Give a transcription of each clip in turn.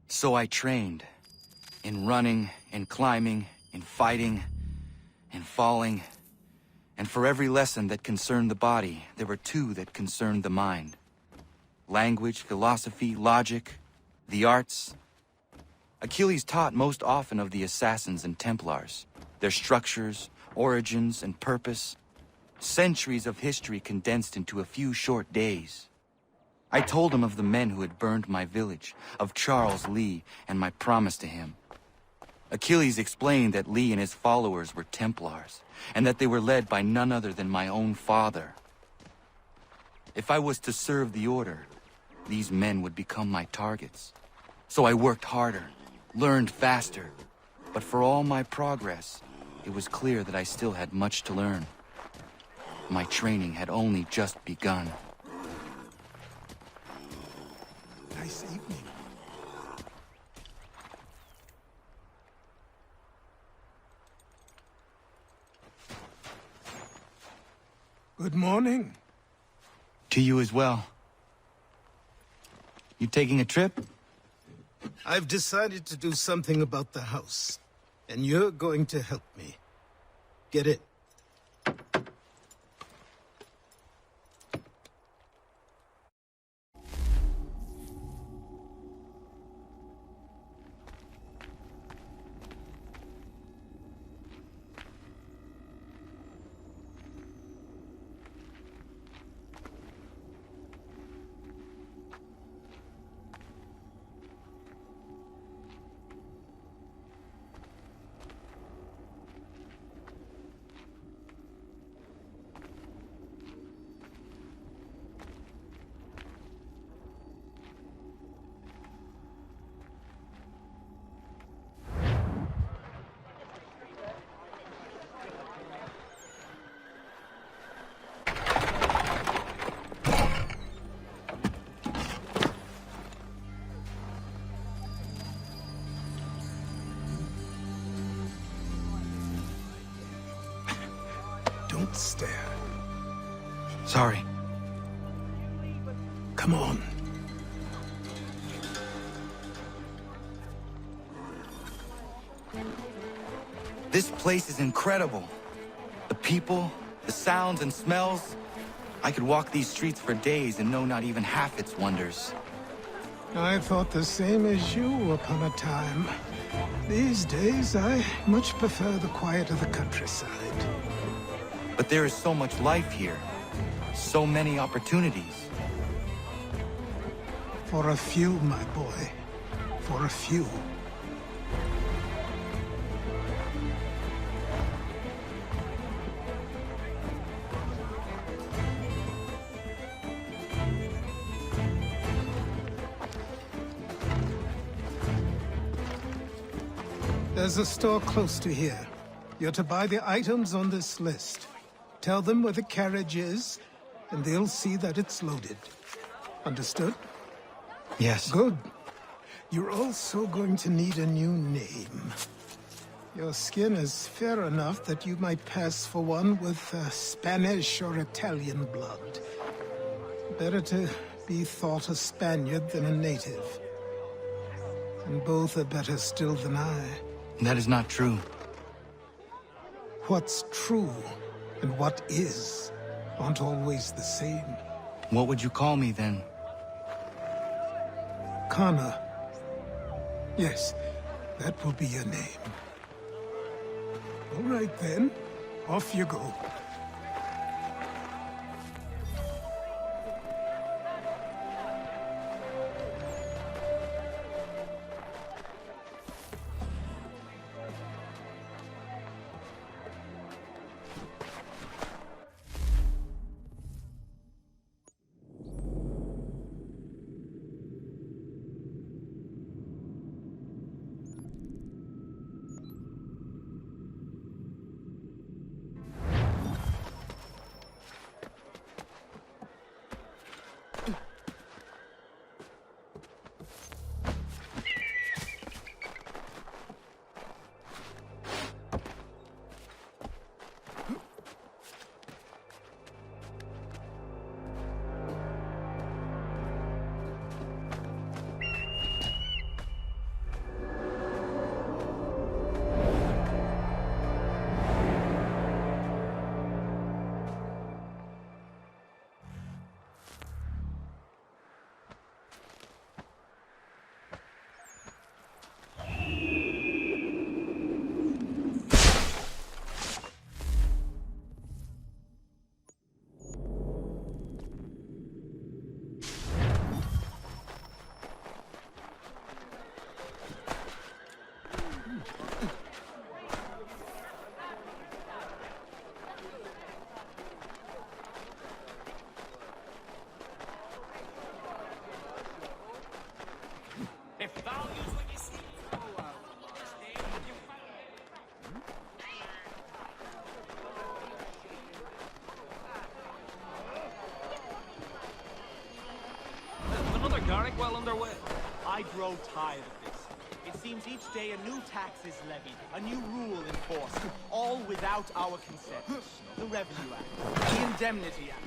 So I trained. In running, in climbing, in fighting, in falling. And for every lesson that concerned the body, there were two that concerned the mind. Language, philosophy, logic, the arts. Achilles taught most often of the assassins and Templars, their structures, origins, and purpose. Centuries of history condensed into a few short days. I told him of the men who had burned my village, of Charles Lee, and my promise to him. Achilles explained that Lee and his followers were Templars, and that they were led by none other than my own father. If I was to serve the order, these men would become my targets. So I worked harder, learned faster, but for all my progress, it was clear that I still had much to learn. My training had only just begun. Nice evening. Good morning. To you as well. You taking a trip? I've decided to do something about the house, and you're going to help me. Get it? Don't stare. Sorry. Come on. This place is incredible. The people, the sounds and smells. I could walk these streets for days and know not even half its wonders. I thought the same as you upon a time. These days, I much prefer the quiet of the countryside. But there is so much life here. So many opportunities. For a few, my boy. For a few. There's a store close to here. You're to buy the items on this list. Tell them where the carriage is, and they'll see that it's loaded. Understood? Yes. Good. You're also going to need a new name. Your skin is fair enough that you might pass for one with Spanish or Italian blood. Better to be thought a Spaniard than a native. And both are better still than I. That is not true. What's true and what is aren't always the same. What would you call me then? Kana. Yes, that will be your name. All right then, off you go. I grow tired of this. It seems each day a new tax is levied, a new rule enforced, all without our consent. The Revenue Act, the Indemnity Act.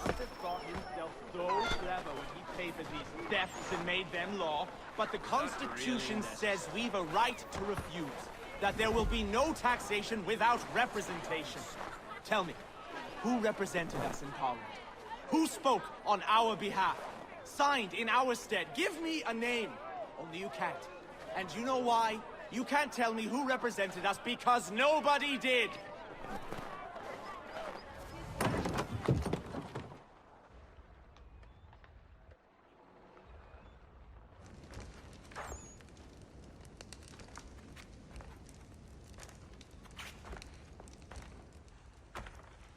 Must have thought himself so clever when he papered these thefts and made them law, but the Constitution says we've a right to refuse, that there will be no taxation without representation. Tell me, who represented us in Parliament? Who spoke on our behalf? Signed in our stead? Give me a name. Only you can't. And you know why? You can't tell me who represented us because nobody did!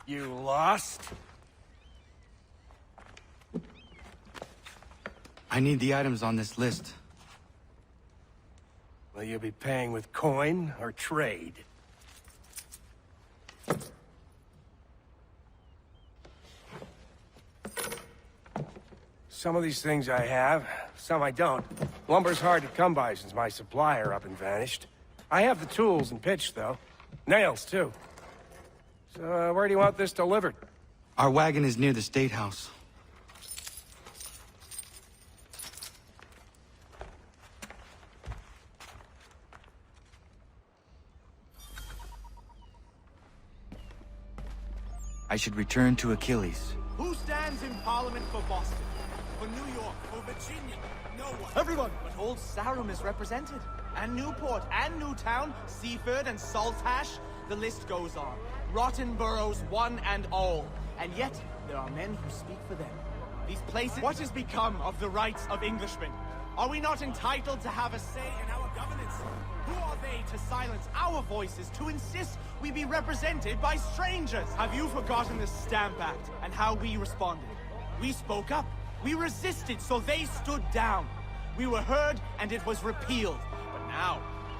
You lost? I need the items on this list. Will you be paying with coin or trade? Some of these things I have, some I don't. Lumber's hard to come by since my supplier up and vanished. I have the tools and pitch, though. Nails, too. So, where do you want this delivered? Our wagon is near the State House. I should return to Achilles. Who stands in Parliament for Boston? For New York? For Virginia? No one. Everyone! But Old Sarum is represented. And Newport, and Newtown, Seaford, and Saltash. The list goes on. Rotten boroughs, one and all. And yet, there are men who speak for them. These places... What has become of the rights of Englishmen? Are we not entitled to have a say in our governance? Who are they to silence our voices, to insist we be represented by strangers? Have you forgotten the Stamp Act and how we responded? We spoke up. We resisted, so they stood down. We were heard, and it was repealed. But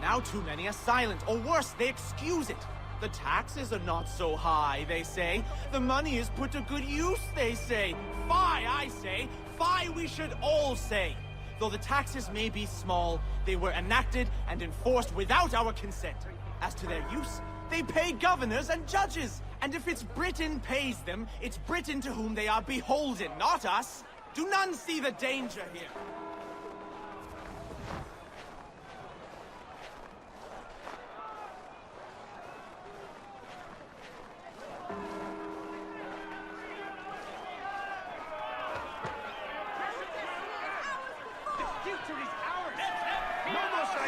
now too many are silent, or worse, they excuse it. The taxes are not so high, they say. The money is put to good use, they say. Fie, I say. Fie, we should all say. Though the taxes may be small, they were enacted and enforced without our consent. As to their use, they pay governors and judges. And if it's Britain pays them, it's Britain to whom they are beholden, not us. Do none see the danger here?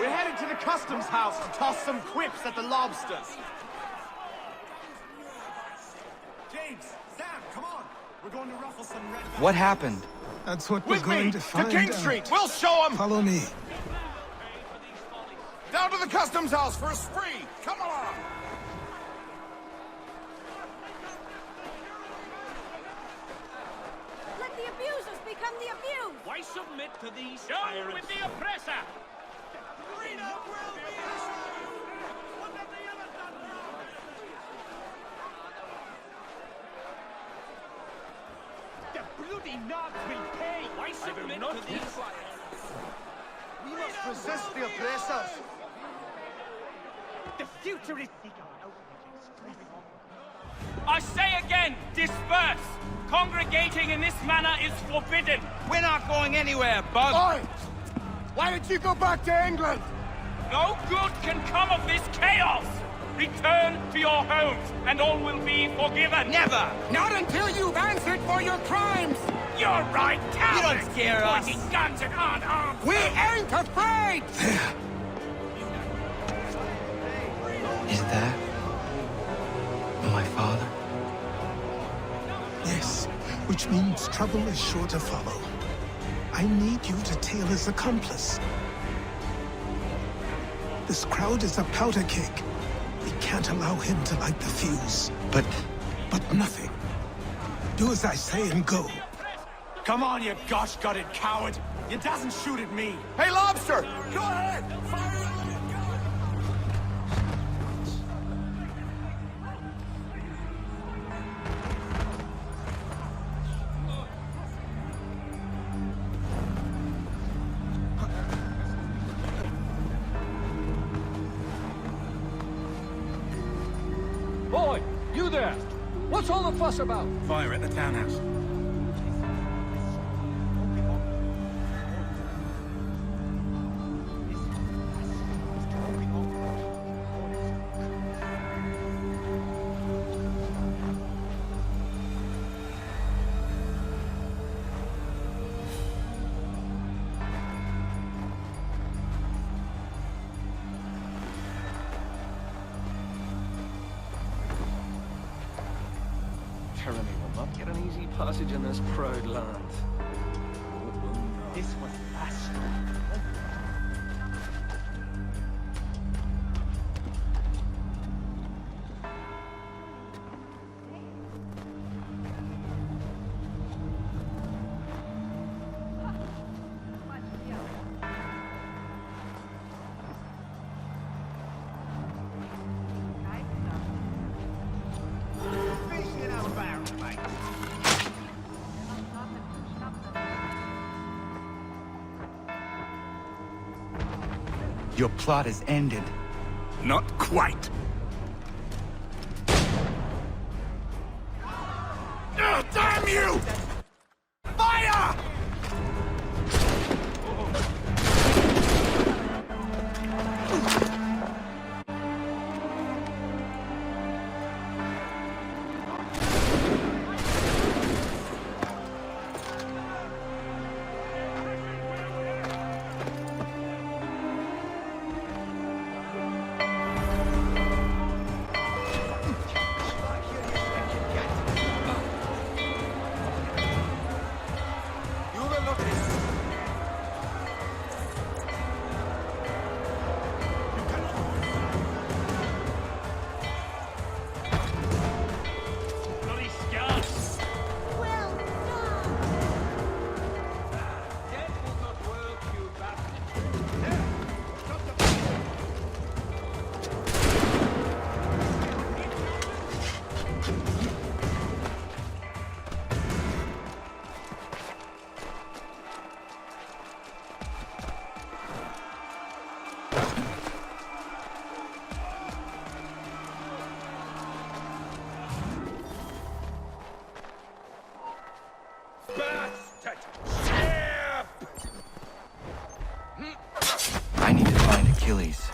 We're headed to the customs house to toss some quips at the lobsters. James, Sam, come on. We're going to ruffle some red... What happened? That's what we're going to find King out. Street! We'll show them! Follow me. Down to the customs house for a spree! Come along! Let the abusers become the abused! Why submit to these tyrants? With the oppressor! Freedom will be assured! What have they ever done wrong? The bloody knobs will pay! Why submit to these... We must resist the oppressors. The future is... I say again, disperse! Congregating in this manner is forbidden! We're not going anywhere, Bug. Oi! Why did you go back to England? No good can come of this chaos! Return to your homes, and all will be forgiven! Never! Not until you've answered for your crimes! You're right, cowards! You don't scare us. Pointing guns and unarmed! We ain't afraid! There. Is that my father? Yes, which means trouble is sure to follow. I need you to tail his accomplice. This crowd is a powder keg. We can't allow him to light the fuse. But nothing. Do as I say and go. Come on, you gosh-gutted coward! You doesn't shoot at me! Hey, Lobster! Go ahead! Fire away! What's all the fuss about? Fire at the townhouse. Tyranny will not get an easy passage in this proud land. This was fast. Your plot is ended. Not quite. Oh, damn you! Fire! Bloody scars! Well done! Death will not work, you bastard. Bastard! Ship! I need to find Achilles.